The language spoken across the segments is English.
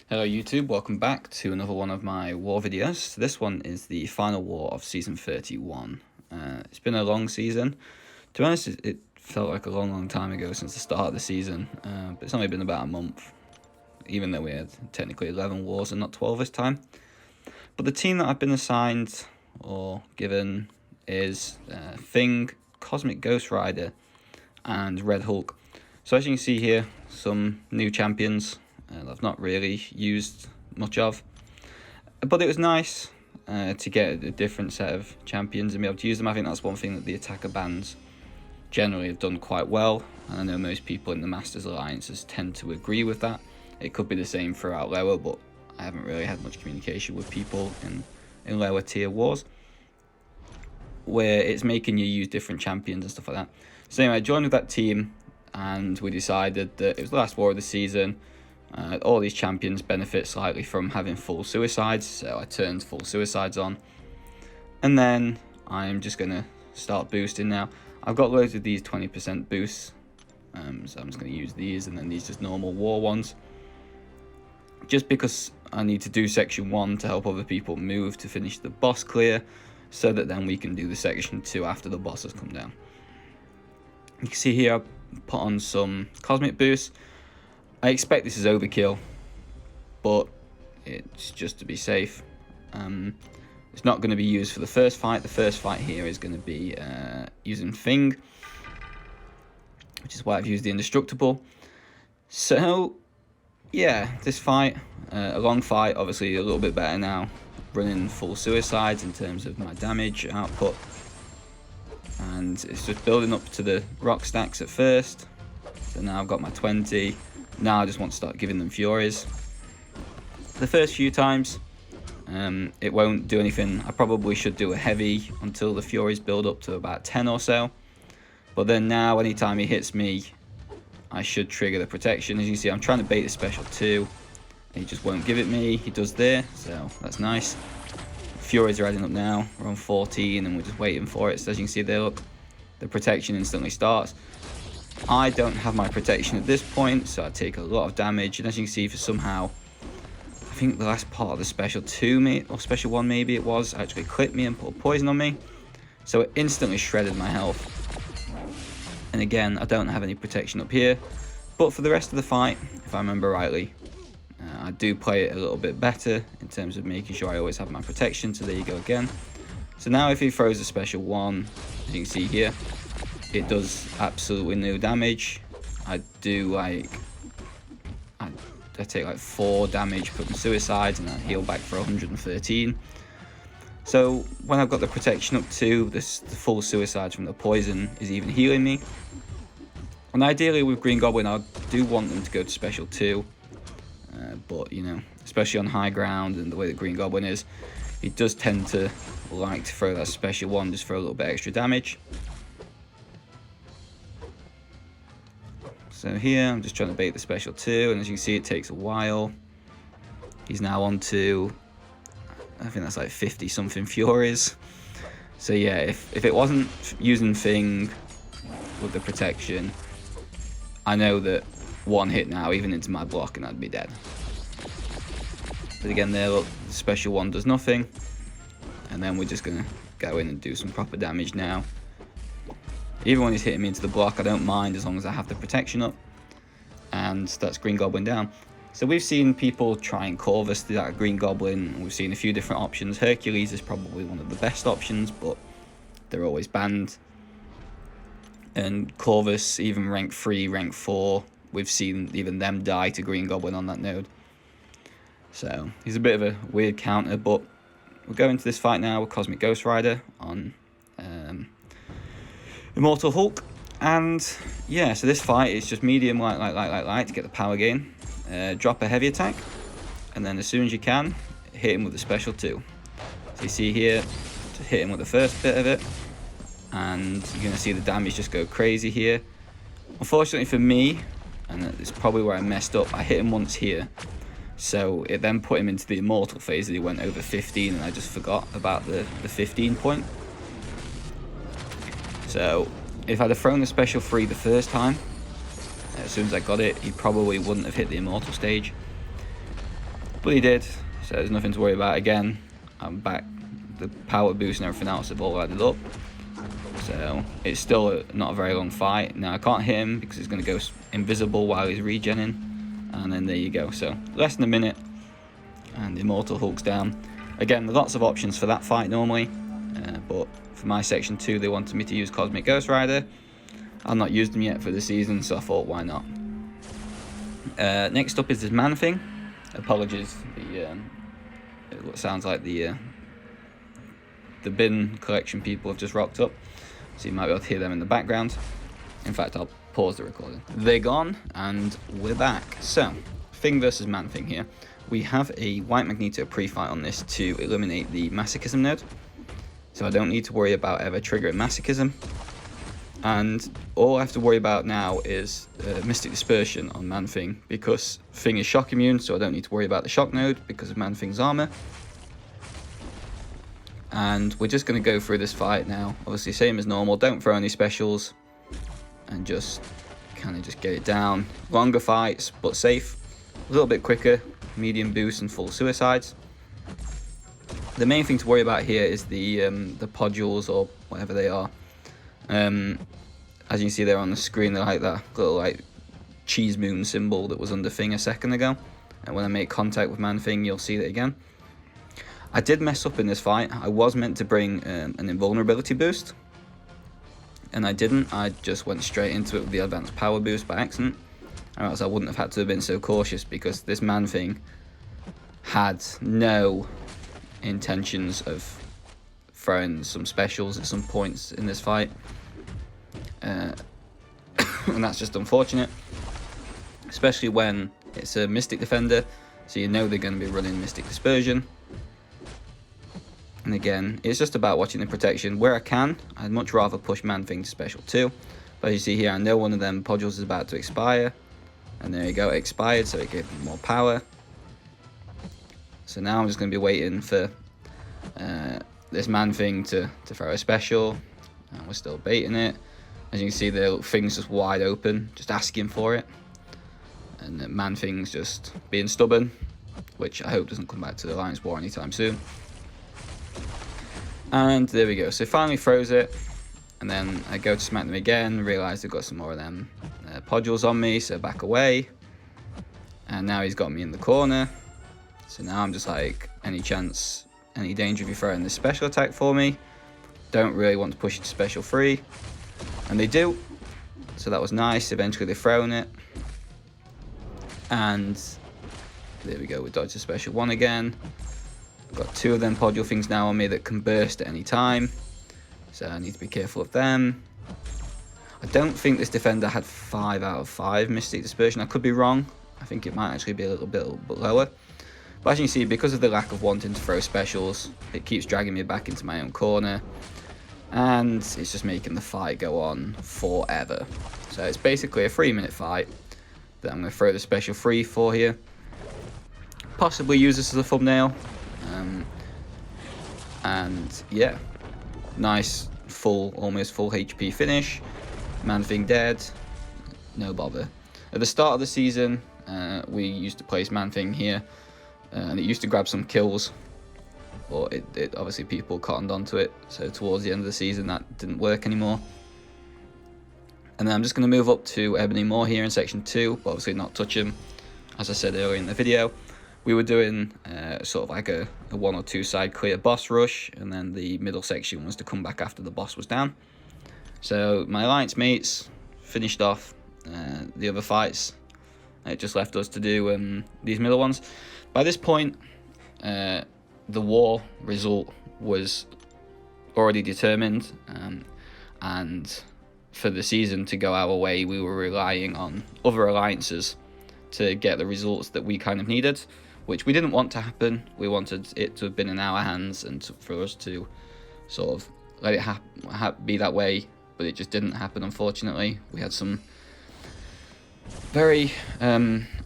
Hello YouTube, welcome back to another one of my war videos. So this one is the final war of season 31. It's been a long season. To be honest, it felt like a long time ago since the start of the season, but it's only been about a month, even though we had technically 11 wars and not 12 this time. But the team that I've been assigned or given is Thing, Cosmic Ghost Rider and Red Hulk. So as you can see here, some new champions I've not really used much of, but it was nice to get a different set of champions and be able to use them. I think that's one thing that the attacker bands generally have done quite well, and I know most people in the Masters Alliances tend to agree with that. It could be the same throughout lower, but I haven't really had much communication with people in lower tier wars where it's making you use different champions and stuff like that. So anyway, I joined with that team and we decided that it was the last war of the season. All these champions benefit slightly from having full suicides, so I turned full suicides on. And then I'm just going to start boosting now. I've got loads of these 20% boosts, so I'm just going to use these, and then these just normal war ones. Just because I need to do section 1 to help other people move to finish the boss clear, so that then we can do the section 2 after the boss has come down. You can see here I put on some cosmic boosts. I expect this is overkill, but it's just to be safe. It's not going to be used for the first fight. The first fight here is going to be using Thing, which is why I've used the Indestructible. So, yeah, this fight, a long fight, obviously a little bit better now. Running full suicides in terms of my damage output. And it's just building up to the rock stacks at first. So now I've got my 20. Now I just want to start giving them Furies. The first few times, it won't do anything. I probably should do a heavy until the Furies build up to about 10 or so. But then now, anytime he hits me, I should trigger the protection. As you can see, I'm trying to bait the special 2. He just won't give it me. He does there, so that's nice. Furies are adding up now. We're on 14 and we're just waiting for it. So as you can see there, look, the protection instantly starts. I don't have my protection at this point, so I take a lot of damage. And as you can see, for somehow, I think the last part of the special 2 or special 1 maybe it was, actually clipped me and put a poison on me. So it instantly shredded my health. And again, I don't have any protection up here. But for the rest of the fight, if I remember rightly, I do play it a little bit better in terms of making sure I always have my protection. So there you go again. So now if he throws a special 1, as you can see here, it does absolutely no damage. I do like, I take like 4 damage from suicides and I heal back for 113. So when I've got the protection up to the full suicides from the poison is even healing me. And ideally with Green Goblin, I do want them to go to special 2. But you know, especially on high ground and the way that Green Goblin is, he does tend to like to throw that special 1 just for a little bit extra damage. So here I'm just trying to bait the special 2, and as you can see it takes a while. He's now on to, I think that's like 50 something Furies. So yeah, if it wasn't using Thing with the protection, I know that 1 hit now even into my block and I'd be dead. But again there, look, the special 1 does nothing, and then we're just gonna go in and do some proper damage now. Even when he's hitting me into the block, I don't mind as long as I have the protection up. And that's Green Goblin down. So we've seen people try and Corvus that Green Goblin. We've seen a few different options. Hercules is probably one of the best options, but they're always banned. And Corvus, even rank 3, rank 4, we've seen even them die to Green Goblin on that node. So he's a bit of a weird counter, but we'll go into this fight now with Cosmic Ghost Rider on Immortal Hulk. And yeah, so this fight is just medium light to get the power gain. Drop a heavy attack, and then as soon as you can, hit him with the special 2. So you see here, to hit him with the first bit of it, and you're going to see the damage just go crazy here. Unfortunately for me, and it's probably where I messed up, I hit him once here. So it then put him into the immortal phase that he went over 15, and I just forgot about the 15 point. So if I'd have thrown the special 3 the first time, as soon as I got it, he probably wouldn't have hit the immortal stage. But he did, so there's nothing to worry about. Again, I'm back. The power boost and everything else have all added up. So it's still not a very long fight. Now I can't hit him because he's going to go invisible while he's regenning. And then there you go. So less than a minute and Immortal Hulk's down. Again, lots of options for that fight normally. But for my section 2, they wanted me to use Cosmic Ghost Rider. I've not used them yet for the season, so I thought, why not? Next up is this ManThing. Apologies, it sounds like the bin collection people have just rocked up, so you might be able to hear them in the background. In fact, I'll pause the recording. They're gone, and we're back. So, Thing versus ManThing here. We have a White Magneto pre-fight on this to eliminate the Masochism node, so I don't need to worry about ever triggering Masochism. And all I have to worry about now is Mystic Dispersion on ManThing, because Thing is shock immune, so I don't need to worry about the shock node because of ManThing's armor. And we're just going to go through this fight now. Obviously, same as normal. Don't throw any specials, and just kind of just get it down. Longer fights, but safe. A little bit quicker. Medium boost and full suicides. The main thing to worry about here is the podules, or whatever they are. As you can see there on the screen, they're like that little cheese moon symbol that was under Thing a second ago. And when I make contact with ManThing, you'll see that again. I did mess up in this fight. I was meant to bring an invulnerability boost, and I didn't. I just went straight into it with the advanced power boost by accident. Or else I wouldn't have had to have been so cautious, because this ManThing had no intentions of throwing some specials at some points in this fight. And that's just unfortunate, especially when it's a Mystic Defender, so you know they're going to be running Mystic Dispersion. And again, it's just about watching the protection. Where I can, I'd much rather push ManThing to special 2. But as you see here, I know one of them podules is about to expire. And there you go, it expired, so it gave me more power. So now I'm just going to be waiting for this ManThing to throw a special. And we're still baiting it. As you can see, the thing's just wide open, just asking for it. And the ManThing's just being stubborn, which I hope doesn't come back to the Alliance War anytime soon. And there we go. So finally throws it, and then I go to smack them again, realise they've got some more of them podules on me, so back away. And now he's got me in the corner. So now I'm just like, any chance, any danger of you throwing this special attack for me? Don't really want to push it to special 3. And they do. So that was nice. Eventually they've thrown it. And there we go, we dodged the special 1 again. Got 2 of them podule things now on me that can burst at any time, so I need to be careful of them. I don't think this defender had 5 out of 5 Mystic Dispersion. I could be wrong. I think it might actually be a little bit lower. But as you can see, because of the lack of wanting to throw specials, it keeps dragging me back into my own corner, and it's just making the fight go on forever. So it's basically a 3-minute fight that I'm going to throw the special 3 for here. Possibly use this as a thumbnail. And yeah, nice almost full HP finish. ManThing dead, no bother. At the start of the season, we used to place ManThing here, and it used to grab some kills, but it obviously people cottoned onto it, so towards the end of the season that didn't work anymore. And then I'm just going to move up to Ebony Moore here in section 2, but obviously not touch him. As I said earlier in the video, we were doing sort of like a 1 or 2 side clear boss rush, and then the middle section was to come back after the boss was down. So my alliance mates finished off the other fights. It just left us to do these middle ones. By this point, the war result was already determined, and for the season to go our way, we were relying on other alliances to get the results that we kind of needed, which we didn't want to happen. We wanted it to have been in our hands, and for us to sort of let it be that way, but it just didn't happen, unfortunately. We had some very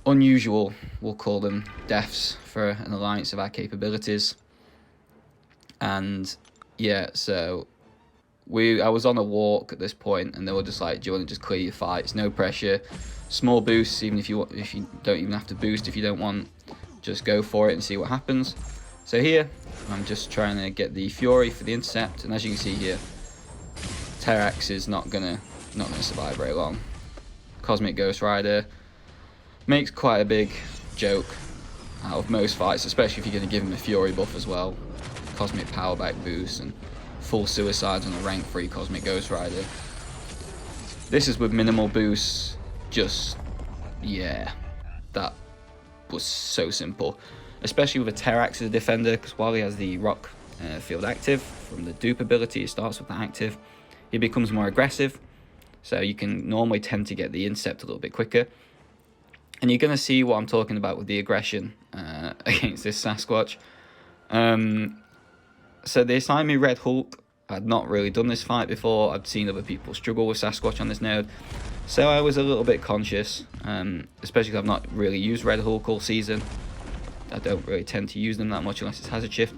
unusual, we'll call them, deaths for an alliance of our capabilities. And yeah, so I was on a walk at this point, and they were just like, do you want to just clear your fights? No pressure. Small boosts, even if you don't even have to boost if you don't want. just go for it and see what happens. So here, I'm just trying to get the Fury for the intercept, and as you can see here, Terrax is not gonna survive very long. Cosmic Ghost Rider makes quite a big joke out of most fights, especially if you're going to give him a Fury buff as well. Cosmic Power Back boost and full suicides on a rank 3 Cosmic Ghost Rider. This is with minimal boosts, just, yeah, that was so simple. Especially with a Terrax as a defender, because while he has the rock field active, from the dupe ability, it starts with the active, he becomes more aggressive, so you can normally tend to get the intercept a little bit quicker. And you're going to see what I'm talking about with the aggression against this Sasquatch. So they assigned me Red Hulk. I'd not really done this fight before. I'd seen other people struggle with Sasquatch on this node. So I was a little bit conscious, especially because I've not really used Red Hulk all season. I don't really tend to use them that much unless it's Hazard Shift.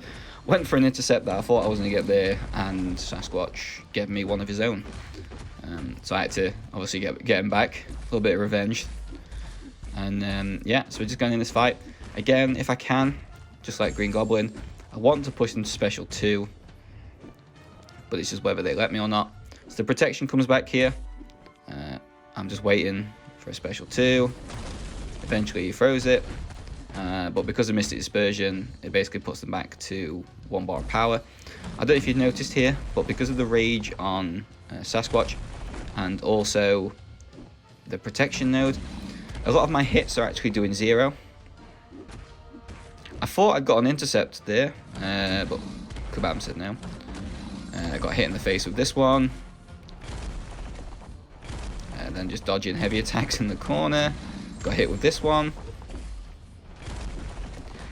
Went for an intercept that I thought I was going to get there, and Sasquatch gave me one of his own. So I had to obviously get him back, a little bit of revenge. And yeah, so we're just going in this fight. Again, if I can, just like Green Goblin, I want to push them to Special 2. But it's just whether they let me or not. So the protection comes back here. I'm just waiting for a Special 2. Eventually he throws it. But because of Mystic Dispersion, it basically puts them back to 1 bar of power. I don't know if you've noticed here, but because of the rage on Sasquatch, and also the protection node, a lot of my hits are actually doing 0. I thought I got an intercept there, but Kabam said no. I got hit in the face with this one. And then just dodging heavy attacks in the corner. Got hit with this one.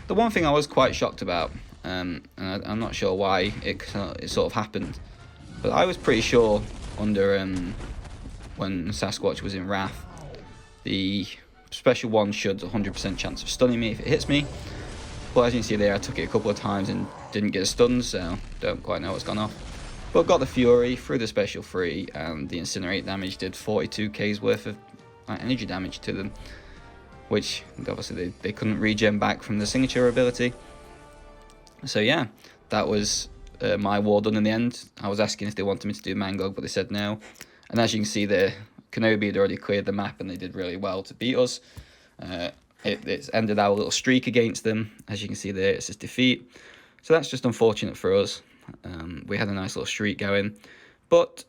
The one thing I was quite shocked about, and I'm not sure why it sort of happened, but I was pretty sure under when Sasquatch was in Wrath, the special one should 100% chance of stunning me if it hits me. But as you can see there, I took it a couple of times and didn't get a stun, so don't quite know what's gone off. But got the Fury through the special 3, and the Incinerate damage did 42k's worth of energy damage to them, which obviously they couldn't regen back from the signature ability. So yeah, that was my war done in the end. I was asking if they wanted me to do Mangog, but they said no. And as you can see there, KENOB had already cleared the map and they did really well to beat us. It's ended our little streak against them. As you can see there, it's just defeat. So that's just unfortunate for us. We had a nice little streak going. But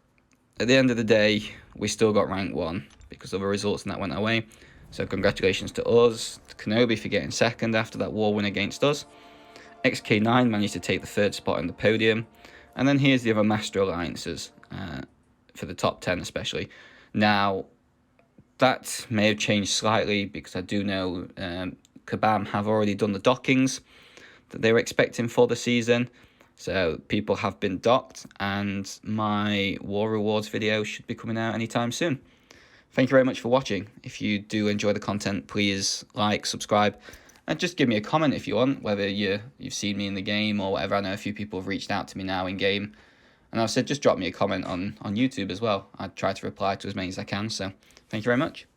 at the end of the day, we still got rank 1 because of the results and that went our way. So congratulations to us, to KENOB for getting 2nd after that war win against us. XK9 managed to take the 3rd spot in the podium. And then here's the other Master Alliances, for the top 10 especially. Now, that may have changed slightly because I do know Kabam have already done the dockings that they were expecting for the season. So people have been docked, and my War Rewards video should be coming out anytime soon. Thank you very much for watching. If you do enjoy the content, please like, subscribe, and just give me a comment if you want, whether you've seen me in the game or whatever. I know a few people have reached out to me now in game, and I've said just drop me a comment on YouTube as well. I try to reply to as many as I can, so thank you very much.